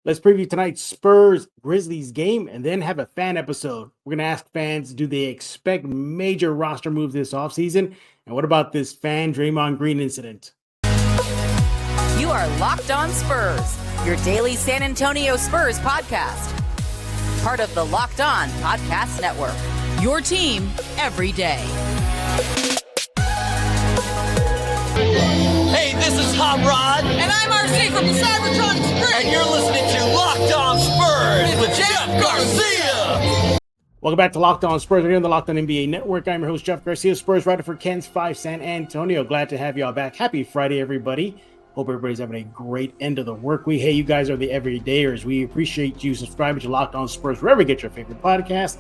Let's preview tonight's Spurs-Grizzlies game and then have a fan episode. We're going to ask fans, do they expect major roster moves this offseason? And what about this fan Draymond Green incident? You are Locked On Spurs, your daily San Antonio Spurs podcast. Part of the Locked On Podcast Network, your team every day. Hey, this is Hot Rod. And I'm RC from the San Antonio Spurs. And you're listening to Locked On Spurs with Jeff Garcia. Welcome back to Locked On Spurs. We're here on the Locked On NBA Network. I'm your host, Jeff Garcia, Spurs writer for Ken's 5 San Antonio. Glad to have y'all back. Happy Friday, everybody. Hope everybody's having a great end of the work week. Hey, you guys are the everydayers. We appreciate you subscribing to Locked On Spurs wherever you get your favorite podcast.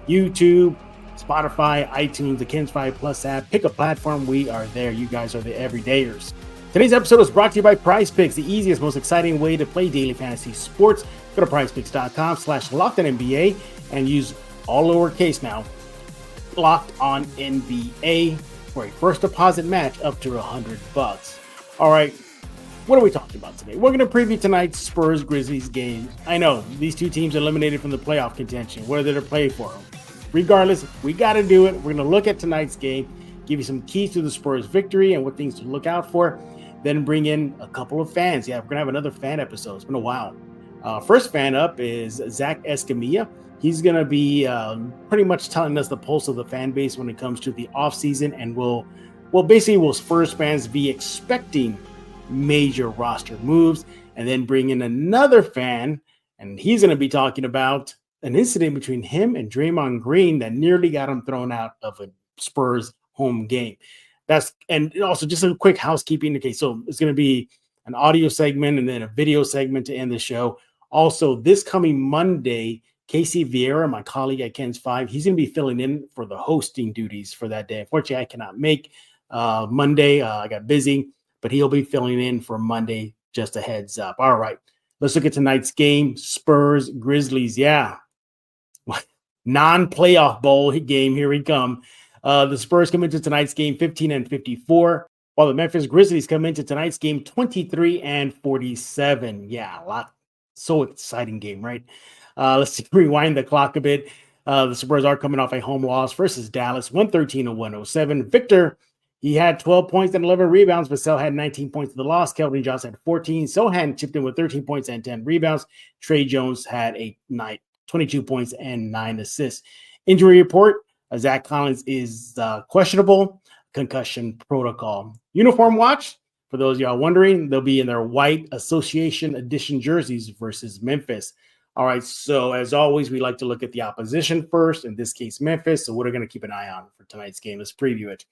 YouTube, Spotify, iTunes, the Ken's 5 Plus app. Pick a platform. We are there. You guys are the everydayers. Today's episode is brought to you by PrizePicks, the easiest, most exciting way to play daily fantasy sports. Go to PrizePicks.com/LockedOnNBA and use all lowercase now, Locked On NBA, for a first deposit match up to $100. All right, what are we talking about today? We're going to preview tonight's Spurs-Grizzlies game. I know these two teams are eliminated from the playoff contention. What are they to play for? Regardless, we got to do it. We're going to look at tonight's game, give you some keys to the Spurs victory and what things to look out for. Then bring in a couple of fans. Yeah, we're going to have another fan episode. It's been a while. First fan up is Zach Escamilla. He's going to be pretty much telling us the pulse of the fan base when it comes to the offseason. And will Spurs fans be expecting major roster moves? And then bring in another fan. And he's going to be talking about an incident between him and Draymond Green that nearly got him thrown out of a Spurs home game. And also just a quick housekeeping. Okay, so it's going to be an audio segment and then a video segment to end the show. Also, this coming Monday, Casey Vieira, my colleague at Ken's 5, he's going to be filling in for the hosting duties for that day. Unfortunately, I cannot make Monday. I got busy, but he'll be filling in for Monday. Just a heads up. All right, let's look at tonight's game. Spurs-Grizzlies. Yeah, non-playoff bowl game. Here we come. The Spurs come into tonight's game 15-54, while the Memphis Grizzlies come into tonight's game 23-47. Yeah, a lot. So exciting game, right? Let's rewind the clock a bit. The Spurs are coming off a home loss versus Dallas, 113-107. Victor, he had 12 points and 11 rebounds. Vassell had 19 points in the loss. Kelvin Johnson had 14. Sohan chipped in with 13 points and 10 rebounds. Trey Jones had 22 points and 9 assists. Injury report. Zach Collins is questionable, concussion protocol. Uniform watch, for those of y'all wondering, they'll be in their white Association Edition jerseys versus Memphis. All right, so as always, we like to look at the opposition first, in this case, Memphis. So what are going to keep an eye on for tonight's game? Let's preview it.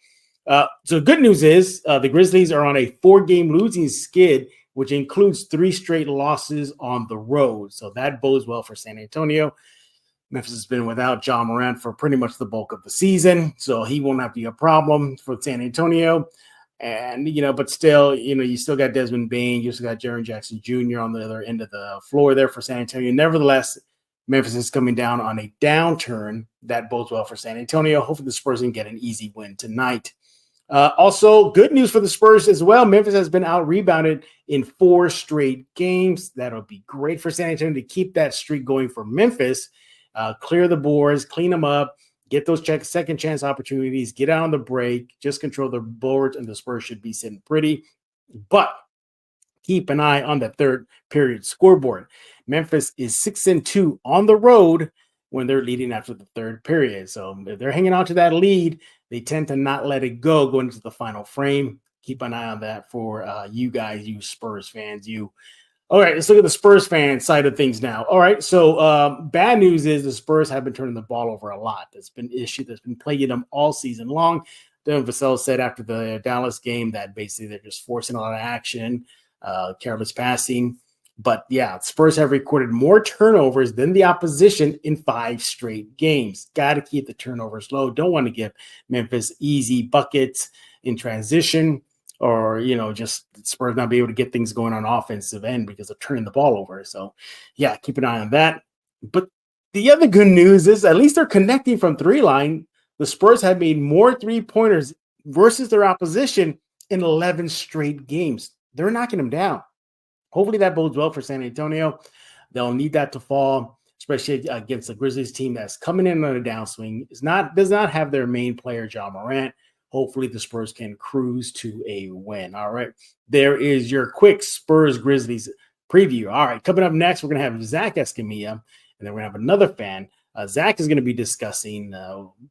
So good news is the Grizzlies are on a 4-game losing skid, which includes 3 straight losses on the road. So that bodes well for San Antonio. Memphis has been without Ja Morant for pretty much the bulk of the season, so he won't have to be a problem for San Antonio. And, but still, you still got Desmond Bane. You still got Jaren Jackson Jr. on the other end of the floor there for San Antonio. Nevertheless, Memphis is coming down on a downturn. That bodes well for San Antonio. Hopefully the Spurs can get an easy win tonight. Also, good news for the Spurs as well. Memphis has been out-rebounded in 4 straight games. That'll be great for San Antonio to keep that streak going for Memphis. Clear the boards, clean them up, get those second chance opportunities, get out on the break, just control the boards, and the Spurs should be sitting pretty. But keep an eye on that third period scoreboard. Memphis is 6-2 on the road when they're leading after the third period. So if they're hanging on to that lead, they tend to not let it go going into the final frame. Keep an eye on that for you guys, you Spurs fans, you. All right, let's look at the Spurs fan side of things now. All right, so bad news is the Spurs have been turning the ball over a lot. That's been an issue that's been plaguing them all season long. Devin Vassell said after the Dallas game that basically they're just forcing a lot of action, careless passing. But yeah, Spurs have recorded more turnovers than the opposition in 5 straight games. Got to keep the turnovers low. Don't want to give Memphis easy buckets in transition, or, just Spurs not be able to get things going on offensive end because of turning the ball over. So, yeah, keep an eye on that. But the other good news is at least they're connecting from 3-line. The Spurs have made more 3-pointers versus their opposition in 11 straight games. They're knocking them down. Hopefully that bodes well for San Antonio. They'll need that to fall, especially against the Grizzlies team that's coming in on a downswing. Does not have their main player, John Morant. Hopefully the Spurs can cruise to a win. All right. There is your quick Spurs-Grizzlies preview. All right. Coming up next, we're going to have Zach Escamilla, and then we're going to have another fan. Zach is going to be discussing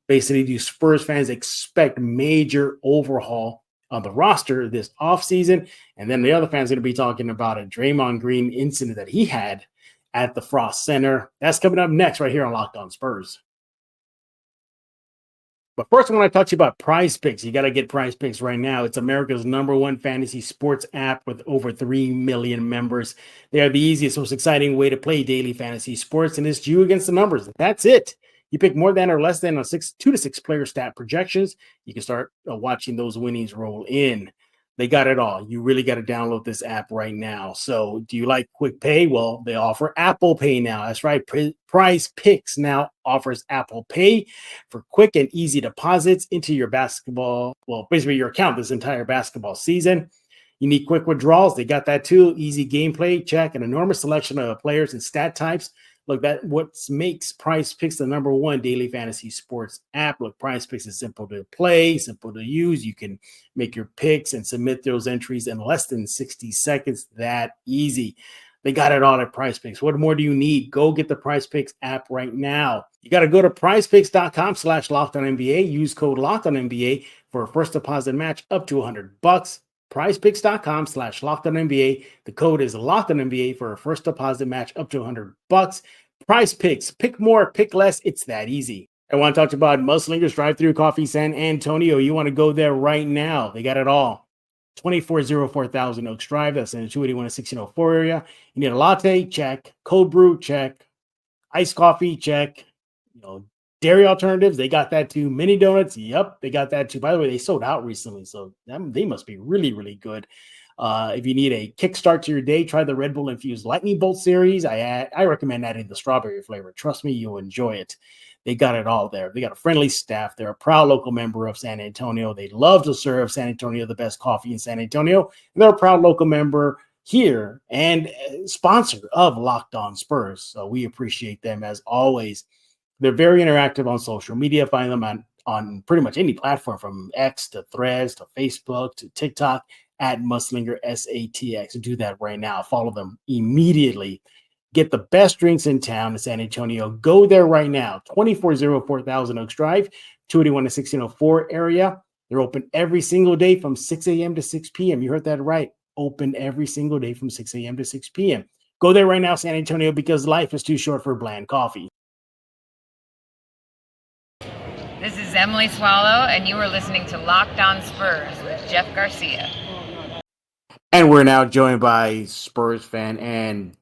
basically, do Spurs fans expect major overhaul on the roster this offseason? And then the other fan's going to be talking about a Draymond Green incident that he had at the Frost Center. That's coming up next right here on Locked On Spurs. But first, I want to talk to you about PrizePicks. You got to get PrizePicks right now. It's America's #1 fantasy sports app with over 3 million members. They are the easiest, most exciting way to play daily fantasy sports, and it's you against the numbers. That's it. You pick more than or less than 2 to 6 player stat projections. You can start watching those winnings roll in. They got it all. You really got to download this app right now. So do you like quick pay? Well, they offer Apple Pay now. That's right. PrizePicks now offers Apple Pay for quick and easy deposits into your basically your account this entire basketball season. You need quick withdrawals. They got that too. Easy gameplay, check, an enormous selection of players and stat types. Look, that what makes PrizePicks the #1 daily fantasy sports app. Look, PrizePicks is simple to play, simple to use. You can make your picks and submit those entries in less than 60 seconds. That easy. They got it all at PrizePicks. What more do you need? Go get the PrizePicks app right now. You got to go to prizepicks.com/LockedOnNBA. Use code LockedOnNBA for a first deposit match up to $100. PrizePicks.com/LockedOnNBA. The code is LockedOnNBA for a first deposit match up to $100. PrizePicks. Pick more, pick less. It's that easy. I want to talk about Muslinger's Drive-Thru Coffee San Antonio. You want to go there right now. They got it all. 2404 Thousand Oaks Drive. That's in the 281-1604 area. You need a latte? Check. Cold brew? Check. Iced coffee? Check. Dairy alternatives, they got that too. Mini donuts, yep, they got that too. By the way, they sold out recently, so they must be really, really good. If you need a kickstart to your day, try the Red Bull Infused Lightning Bolt series. I recommend adding the strawberry flavor. Trust me, you'll enjoy it. They got it all there. They got a friendly staff. They're a proud local member of San Antonio. They love to serve San Antonio the best coffee in San Antonio. And they're a proud local member here and sponsor of Locked On Spurs. So we appreciate them as always. They're very interactive on social media. Find them on pretty much any platform from X to Threads to Facebook to TikTok at Muslinger SATX. Do that right now. Follow them immediately. Get the best drinks in town in San Antonio. Go there right now. 2404 Thousand Oaks Drive, 281-1604 area. They're open every single day from 6 a.m. to 6 p.m. You heard that right. Open every single day from 6 a.m. to 6 p.m. Go there right now, San Antonio, because life is too short for bland coffee. This is Emily Swallow, and you are listening to Locked On Spurs with Jeff Garcia. And we're now joined by Spurs fan and,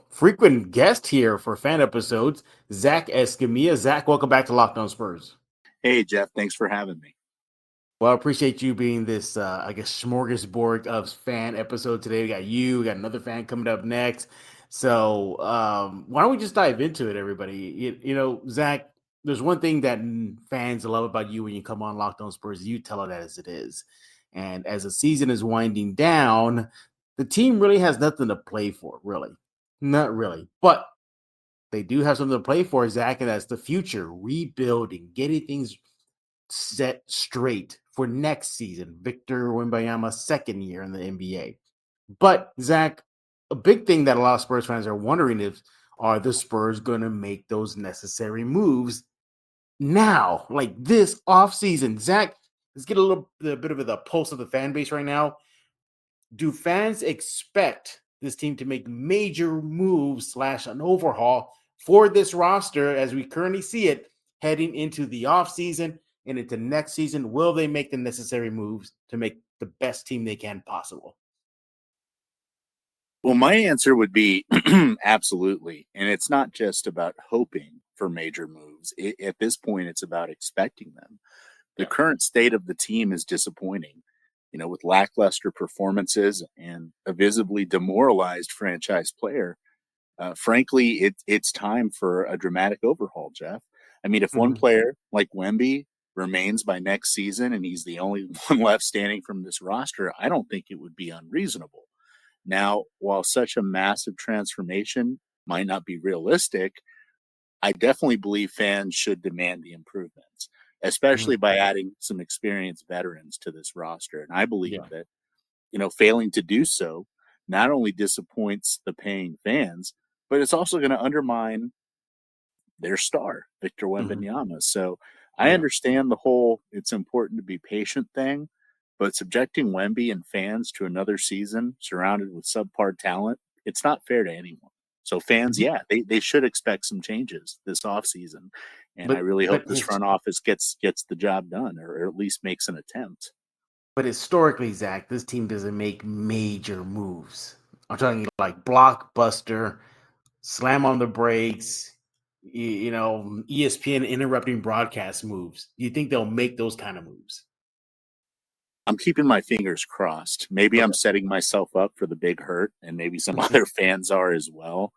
frequent guest here for fan episodes, Zach Escamilla. Zach, welcome back to Locked On Spurs. Hey, Jeff. Thanks for having me. Well, I appreciate you being this, smorgasbord of fan episode today. We got another fan coming up next. So why don't we just dive into it, everybody? Zach, there's one thing that fans love about you when you come on Locked On Spurs. You tell it as it is. And as the season is winding down, the team really has nothing to play for, really. Not really. But they do have something to play for, Zach, and that's the future, rebuilding, getting things set straight for next season. Victor Wembanyama's second year in the NBA. But, Zach, a big thing that a lot of Spurs fans are wondering is, are the Spurs going to make those necessary moves now, like this offseason? Zach, let's get a bit of the pulse of the fan base right now. Do fans expect this team to make major moves / an overhaul for this roster as we currently see it heading into the offseason and into next season? Will they make the necessary moves to make the best team they can possible? Well, my answer would be absolutely. And it's not just about hoping for major moves. At this point, it's about expecting them. The current state of the team is disappointing, with lackluster performances and a visibly demoralized franchise player. Frankly, it's time for a dramatic overhaul, Jeff. I mean, if one player like Wemby remains by next season and he's the only one left standing from this roster, I don't think it would be unreasonable. Now, while such a massive transformation might not be realistic, I definitely believe fans should demand the improvements, especially by adding some experienced veterans to this roster. And I believe Yeah. that, failing to do so not only disappoints the paying fans, but it's also going to undermine their star, Victor Mhm. Wembanyama. So I Yeah. understand the whole it's important to be patient thing, but subjecting Wemby and fans to another season surrounded with subpar talent, it's not fair to anyone. So fans, Mhm. yeah, they should expect some changes this offseason. And I really hope But this front office gets the job done, or at least makes an attempt. But historically, Zach, this team doesn't make major moves. I'm talking like blockbuster, slam on the brakes, ESPN interrupting broadcast moves. Do you think they'll make those kind of moves? I'm keeping my fingers crossed. Maybe I'm Okay. setting myself up for the big hurt, and maybe some other fans are as well.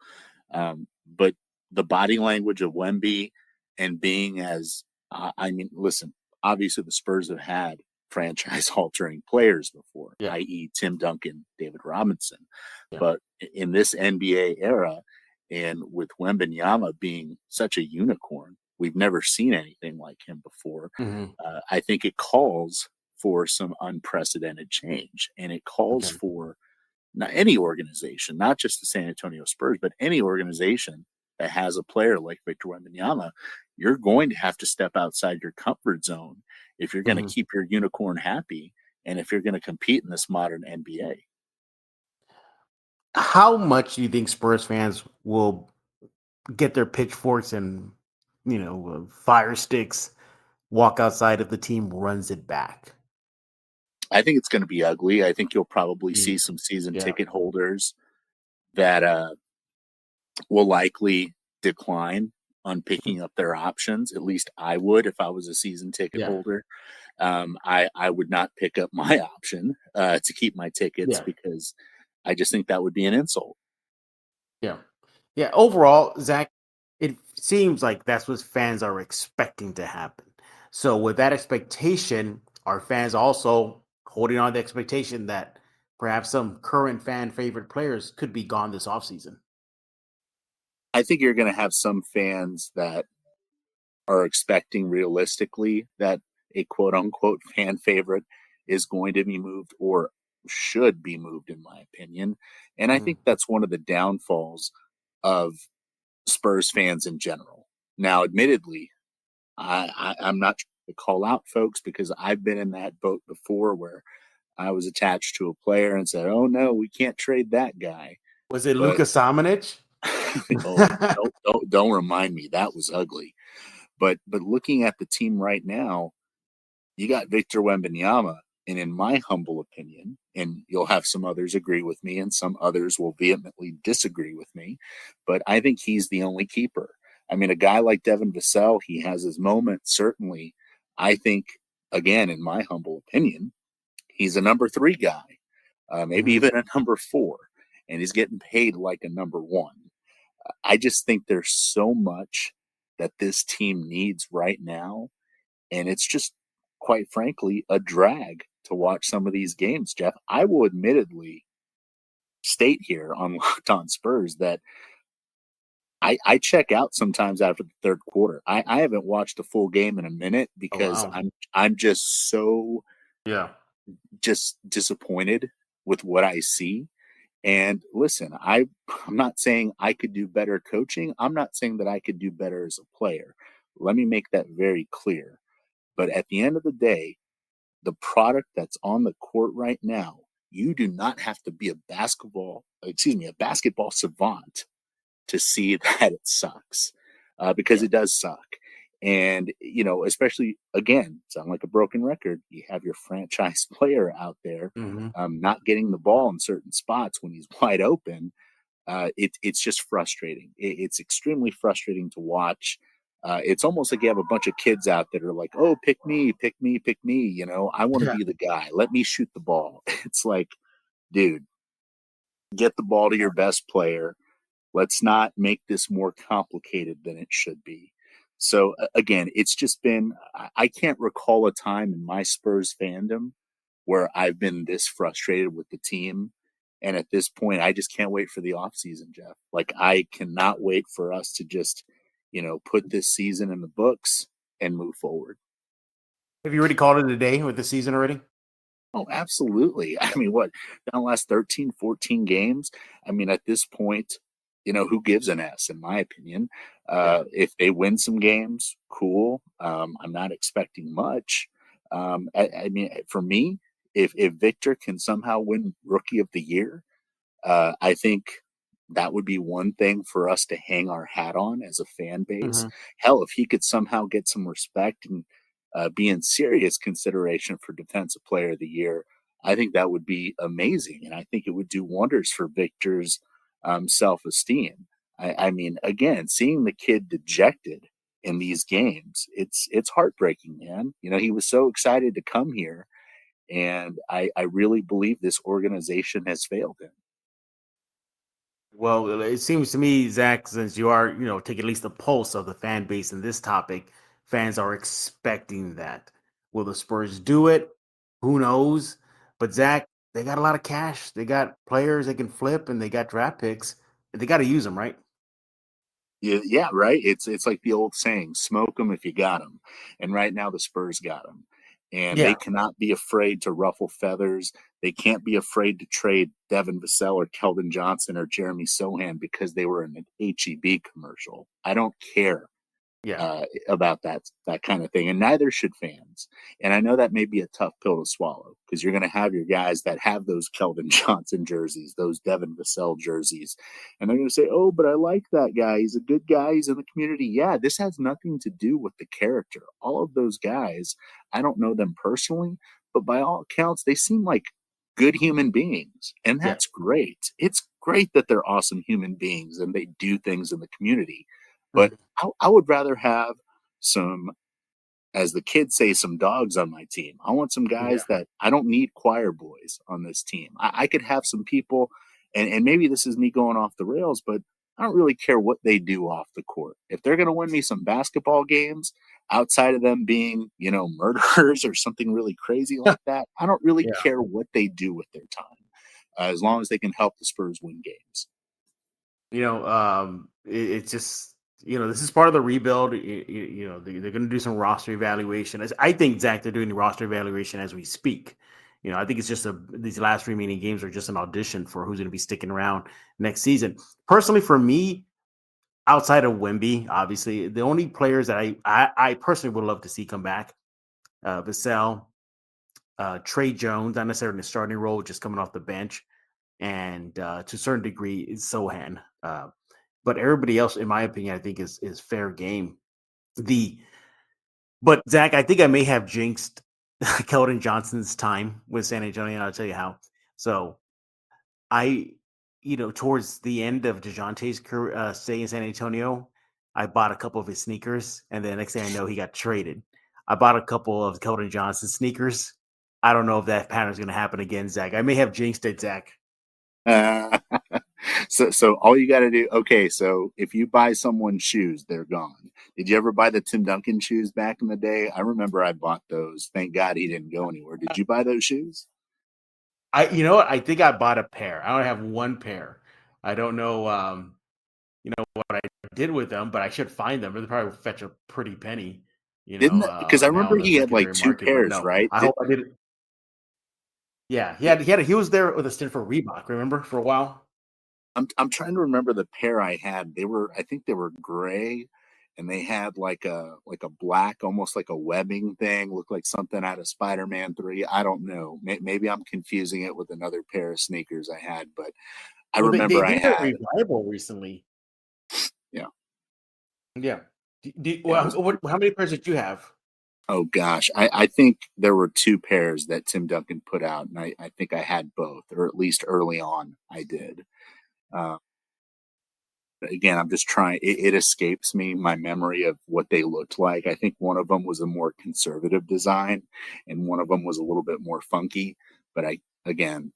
But the body language of Wemby and being as, I mean, listen, obviously the Spurs have had franchise altering players before, Yeah. i.e., Tim Duncan, David Robinson. Yeah. But in this NBA era, and with Wembanyama being such a unicorn, we've never seen anything like him before. Hmm. I think it calls for some unprecedented change, and it calls Okay. for not any organization, not just the San Antonio Spurs, but any organization that has a player like Victor Wembanyama, you're going to have to step outside your comfort zone if you're going to Hmm. keep your unicorn happy and if you're going to compete in this modern NBA. How much do you think Spurs fans will get their pitchforks and fire sticks, walk outside if the team runs it back? I think it's going to be ugly. I think you'll probably Mm. see some season Yeah. ticket holders that will likely decline on picking up their options. At least I would if I was a season ticket Yeah. holder. I would not pick up my option to keep my tickets Yeah. because I just think that would be an insult. Yeah. Yeah. Overall, Zach, it seems like that's what fans are expecting to happen. So, with that expectation, are fans also holding on to the expectation that perhaps some current fan favorite players could be gone this offseason? I think you're going to have some fans that are expecting realistically that a quote unquote fan favorite is going to be moved or should be moved, in my opinion. And I Mhm. think that's one of the downfalls of Spurs fans in general. Now, admittedly, I'm not trying to call out folks because I've been in that boat before where I was attached to a player and said, "Oh no, we can't trade that guy." Was it But Luka Samanic? oh, don't remind me. That was ugly. But looking at the team right now, you got Victor Wembanyama, and in my humble opinion, and you'll have some others agree with me, and some others will vehemently disagree with me, but I think he's the only keeper. I mean, a guy like Devin Vassell, he has his moments, certainly. I think, again, in my humble opinion, he's a number 3 guy, maybe Mhm. even a number 4, and he's getting paid like a number 1. I just think there's so much that this team needs right now, and it's just, quite frankly, a drag to watch some of these games, Jeff. I will admittedly state here on Locked On Spurs that I check out sometimes after the third quarter. I haven't watched a full game in a minute Oh, because wow. I'm just so Yeah. just disappointed with what I see. And listen, I'm not saying I could do better coaching. I'm not saying that I could do better as a player. Let me make that very clear. But at the end of the day, the product that's on the court right now, you do not have to be a basketball savant to see that it sucks, because Yeah. it does suck. And, especially again, sound like a broken record. You have your franchise player out there Hmm. not getting the ball in certain spots when he's wide open. It's just frustrating. It's extremely frustrating to watch. It's almost like you have a bunch of kids out that are like, "Oh, pick me, pick me, pick me." I want to Yeah. be the guy. Let me shoot the ball. It's like, dude, get the ball to your best player. Let's not make this more complicated than it should be. So again, it's just been. I can't recall a time in my Spurs fandom where I've been this frustrated with the team And at this point, I just can't wait for the offseason, Jeff. Like, I cannot wait for us to just, put this season in the books and move forward. Have you already called it a day with the season already? Oh, absolutely. I mean, what, down the last 13, 14 games? I mean, at this point, who gives an S, in my opinion? If they win some games, cool. I'm not expecting much. I mean, for me, if Victor can somehow win Rookie of the Year, I think that would be one thing for us to hang our hat on as a fan base. Mhm. Hell, if he could somehow get some respect and be in serious consideration for Defensive Player of the Year, I think that would be amazing. And I think it would do wonders for Victor's self-esteem. I mean, again, seeing the kid dejected in these games, it's heartbreaking, man. He was so excited to come here, and I really believe this organization has failed him. Well, it seems to me, Zach, since you are, take at least the pulse of the fan base in this topic, fans are expecting that. Will the Spurs do it? Who knows? But Zach, they got a lot of cash. They got players they can flip, and they got draft picks. They got to use them, right? Yeah, right. It's like the old saying, "Smoke them if you got them." And right now, the Spurs got them, and Yeah. they cannot be afraid to ruffle feathers. They can't be afraid to trade Devin Vassell or Keldon Johnson or Jeremy Sohan because they were in an HEB commercial. I don't care Yeah. about that kind of thing, and neither should fans. And I know that may be a tough pill to swallow because you're going to have your guys that have those Keldon Johnson jerseys, those Devin Vassell jerseys, and they're going to say, "Oh, but I like that guy. He's a good guy. He's in the community." Yeah, this has nothing to do with the character. All of those guys, I don't know them personally, but by all accounts, they seem like good human beings, and Yeah. that's great. It's great that they're awesome human beings and they do things in the community. But Mhm. I would rather have some, as the kids say, some dogs on my team. I want some Yeah. guys that I don't need choir boys on this team. I could have some people, and maybe this is me going off the rails, but I don't really care what they do off the court. If they're going to win me some basketball games outside of them being, murderers or something really crazy like that, I don't really Yeah. care what they do with their time, as long as they can help the Spurs win games. It's just, this is part of the rebuild. They're going to do some roster evaluation. I think, Zach, they're doing the roster evaluation as we speak. I think it's just these last remaining games are just an audition for who's going to be sticking around next season. Personally, for me, outside of Wemby, obviously, the only players that I personally would love to see come back, Vassell, Trey Jones, not necessarily in the starting role, just coming off the bench, and to a certain degree, is Sohan. But everybody else, in my opinion, I think is fair game. But Zach, I think I may have jinxed Keldon Johnson's time with San Antonio, and I'll tell you how. So I, towards the end of DeJounte's career, stay in San Antonio, I bought a couple of his sneakers, and then the next thing I know, he got traded. I bought a couple of Keldon Johnson sneakers. I don't know if that pattern is going to happen again, Zach. I may have jinxed it, Zach. Uh, so all you got to do, okay, so if you buy someone's shoes, they're gone. Did you ever buy the Tim Duncan shoes back in the day? I remember I bought those. Thank God he didn't go anywhere. Did you buy those shoes? You know what? I think I bought a pair. I only have one pair. I don't know, what I did with them, but I should find them. They probably fetch a pretty penny, Didn't because I now remember in the he had like secondary two market. But pairs, no, right? I hope I did it. Yeah, he was there with a stint for Reebok. Remember for a while. I'm trying to remember the pair I had. I think they were gray, and they had like a black, almost like a webbing thing, looked like something out of Spider-Man 3. I don't know. Maybe I'm confusing it with another pair of sneakers I had, but I Well, they remember I did a had. revival recently. Yeah, Yeah. yeah. It was, How many pairs did you have? oh gosh, I think there were two pairs that Tim Duncan put out, and I think I had both, or at least early on I did. Uh, Again, I'm just trying. It escapes me my memory of what they looked like. I think one of them was a more conservative design, and one of them was a little bit more funky. But again,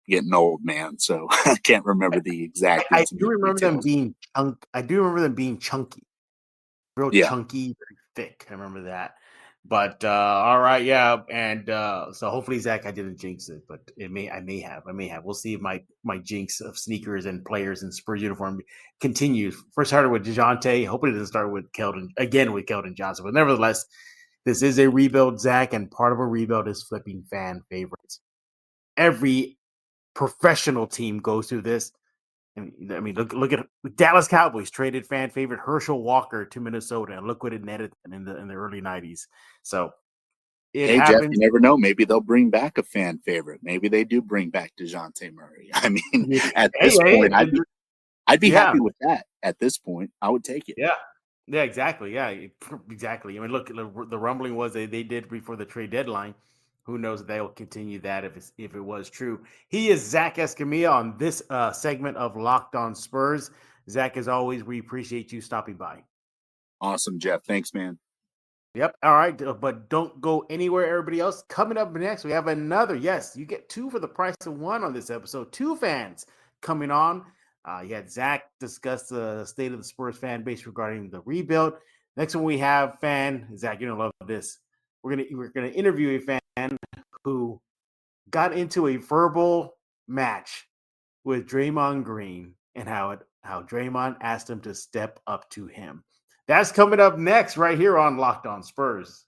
getting old, man, so I can't remember the exact I do intimate remember them details. being I do remember them being chunky, real Yeah, chunky, very thick. I remember that. But all right, yeah, and so hopefully, Zach, I didn't jinx it, but I may have. We'll see if my jinx of sneakers and players in Spurs uniform continues. First started with DeJounte. Hopefully, it doesn't start with Keldon Johnson. But nevertheless, this is a rebuild, Zach, and part of a rebuild is flipping fan favorites. Every professional team goes through this. I mean, look at Dallas Cowboys traded fan favorite Herschel Walker to Minnesota, and look what it netted in the early '90s. So it Jeff, happens. you never know. Maybe they'll bring back a fan favorite. Maybe they do bring back DeJounte Murray. I mean, at this point, I'd be happy with that. At this point, I would take it. Yeah, exactly. Yeah, exactly. I mean, look, the rumbling was they did before the trade deadline. Who knows if they will continue that if it was true. He is Zach Escamilla on this segment of Locked On Spurs. Zach, as always, we appreciate you stopping by. Awesome, Jeff. Thanks, man. Yep. All right. But don't go anywhere, everybody else. Coming up next, we have another. Yes, you get 2 for the price of 1 on this episode. 2 fans coming on. You had Zach discuss the state of the Spurs fan base regarding the rebuild. Next one we have Zach, you're gonna love this. We're gonna interview a fan who got into a verbal match with Draymond Green and how Draymond asked him to step up to him. That's coming up next right here on Locked On Spurs.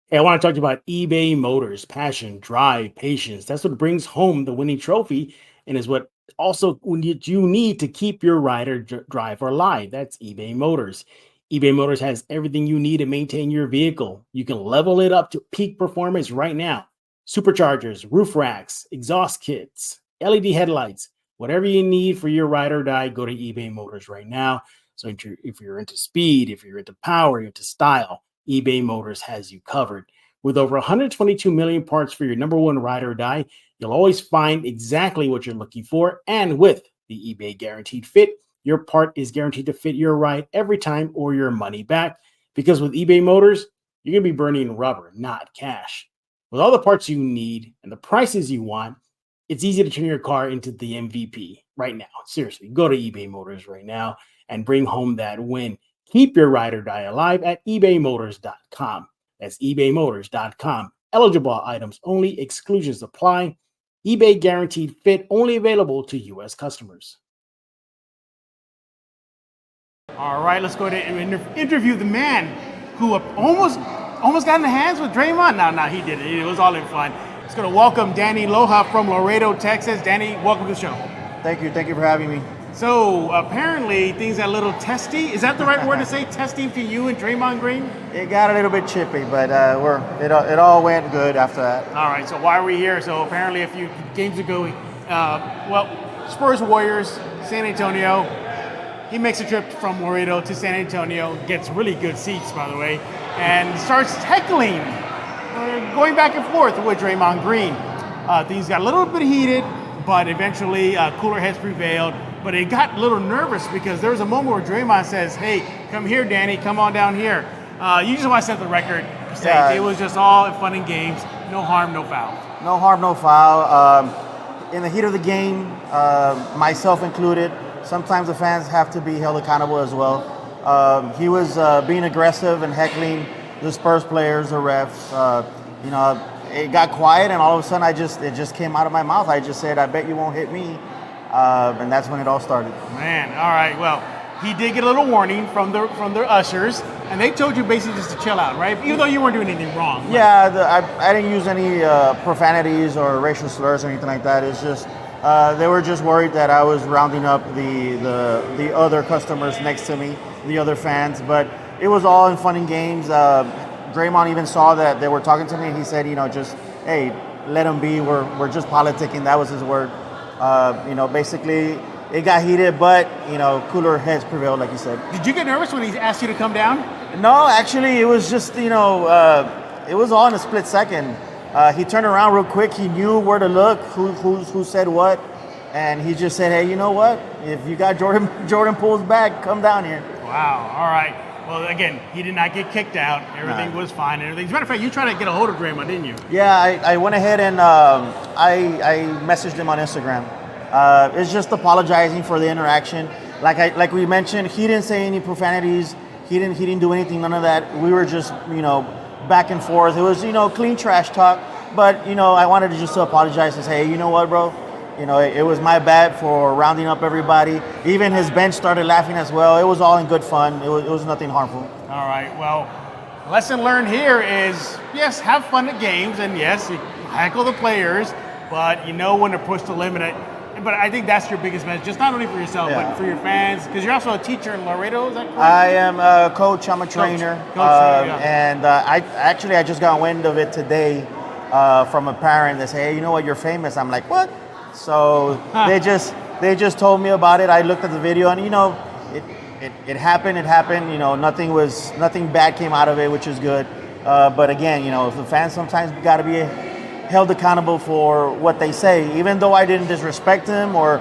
Hey, I want to talk to you about eBay Motors. Passion, drive, patience. That's what brings home the winning trophy and is what also you need to keep your ride or drive alive. That's eBay Motors. eBay Motors has everything you need to maintain your vehicle. You can level it up to peak performance right now. Superchargers, roof racks, exhaust kits, LED headlights, whatever you need for your ride or die, go to eBay Motors right now. So if you're into speed, if you're into power, into style, eBay Motors has you covered. With over 122 million parts for your number one ride or die, you'll always find exactly what you're looking for. And with the eBay Guaranteed Fit, your part is guaranteed to fit your ride every time or your money back. Because with eBay Motors, you're going to be burning rubber, not cash. With all the parts you need and the prices you want, it's easy to turn your car into the MVP right now. Seriously, go to eBay Motors right now and bring home that win. Keep your ride or die alive at ebaymotors.com. That's ebaymotors.com. Eligible items only. Exclusions apply. eBay Guaranteed Fit only available to U.S. customers. All right, let's go ahead and interview the man who almost got in the hands with Draymond. No, he didn't. It was all in fun. Let's go to welcome Danny Lona from Laredo, Texas. Danny, welcome to the show. Thank you for having me. So apparently things got a little testy. Is that the right word to say, testy to you and Draymond Green? It got a little bit chippy, but it all went good after that. All right, so why are we here? So apparently a few games ago, Spurs Warriors, San Antonio. He makes a trip from Laredo to San Antonio, gets really good seats, by the way, and starts heckling, going back and forth with Draymond Green. Things got a little bit heated, but eventually cooler heads prevailed. But it got a little nervous because there was a moment where Draymond says, "Hey, come here, Danny, come on down here." You just want to set the record straight. Yeah. It was just all fun and games, no harm, no foul. No harm, no foul. In the heat of the game, myself included, sometimes the fans have to be held accountable as well. He was being aggressive and heckling the Spurs players, the refs. It got quiet, and all of a sudden, it just came out of my mouth. I just said, "I bet you won't hit me," and that's when it all started. Man, all right. Well, he did get a little warning from the ushers, and they told you basically just to chill out, right? Even though you weren't doing anything wrong. Right? Yeah, I didn't use any profanities or racial slurs or anything like that. It's just they were just worried that I was rounding up the other customers next to me, the other fans. But it was all in fun and games. Draymond even saw that they were talking to me, and he said, just, hey, let them be. We're just politicking. That was his word. Basically, it got heated, but, cooler heads prevailed, like you said. Did you get nervous when he asked you to come down? No, actually, it was just, it was all in a split second. He turned around real quick. He knew where to look, who said what, and he just said, "Hey, you know what? If you got Jordan Poole's back, come down here." Wow. All right. Well, again, he did not get kicked out. Everything was fine. As a matter of fact, you tried to get a hold of Draymond, didn't you? Yeah, I went ahead and I messaged him on Instagram. It's just apologizing for the interaction. Like we mentioned, he didn't say any profanities. He didn't do anything, none of that. We were just, back and forth. It was, clean trash talk. But, I wanted to just apologize and say, hey, you know what, bro? It was my bad for rounding up everybody. Even his bench started laughing as well. It was all in good fun. It was nothing harmful. All right. Well, lesson learned here is, yes, have fun at games, and yes, you heckle the players, but you know when to push the limit. But I think that's your biggest message, just not only for yourself, but for your fans, because you're also a teacher in Laredo, is that correct? I am a coach, I'm a trainer. Yeah. And I just got wind of it today from a parent that said, hey, you know what, you're famous. I'm like, what? So they just told me about it. I looked at the video, and it happened. Nothing bad came out of it, which is good. But again, the fans sometimes got to be held accountable for what they say, even though I didn't disrespect him or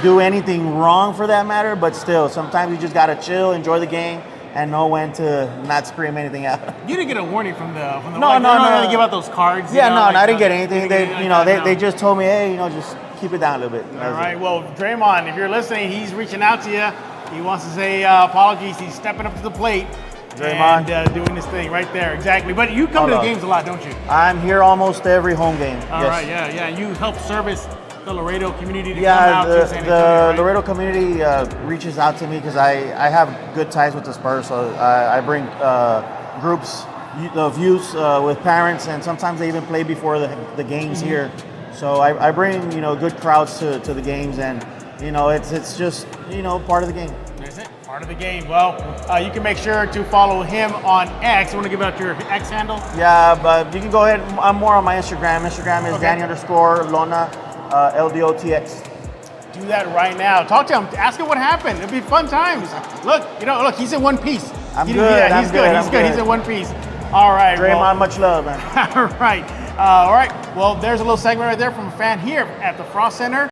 do anything wrong for that matter. But still, sometimes you just got to chill, enjoy the game, and know when to not scream anything out. You didn't get a warning from the No. They give out those cards. Yeah, I didn't get anything. They just told me, hey, just keep it down a little bit. All right. Well, Draymond, if you're listening, he's reaching out to you. He wants to say apologies. He's stepping up to the plate. Draymond. And doing this thing right there, exactly. But you come to the games a lot, don't you? I'm here almost every home game. All right, yeah. You help service the Laredo community to come Yeah, out to San Antonio, the right? Laredo community reaches out to me because I have good ties with the Spurs. So I bring groups of youth with parents, and sometimes they even play before the games here. So I bring good crowds to the games, and it's just part of the game. That's it, part of the game. Well, you can make sure to follow him on X. You want to give out your X handle? Yeah, but you can go ahead. I'm more on my Instagram. Instagram is Danny_Lona, LDOTX. Do that right now. Talk to him. Ask him what happened. It'll be fun times. Look, he's in one piece. I'm good. Yeah, he's good. I'm good. He's in one piece. All right. Draymond, much love, man. All right. Well, there's a little segment right there from a fan here at the Frost Center.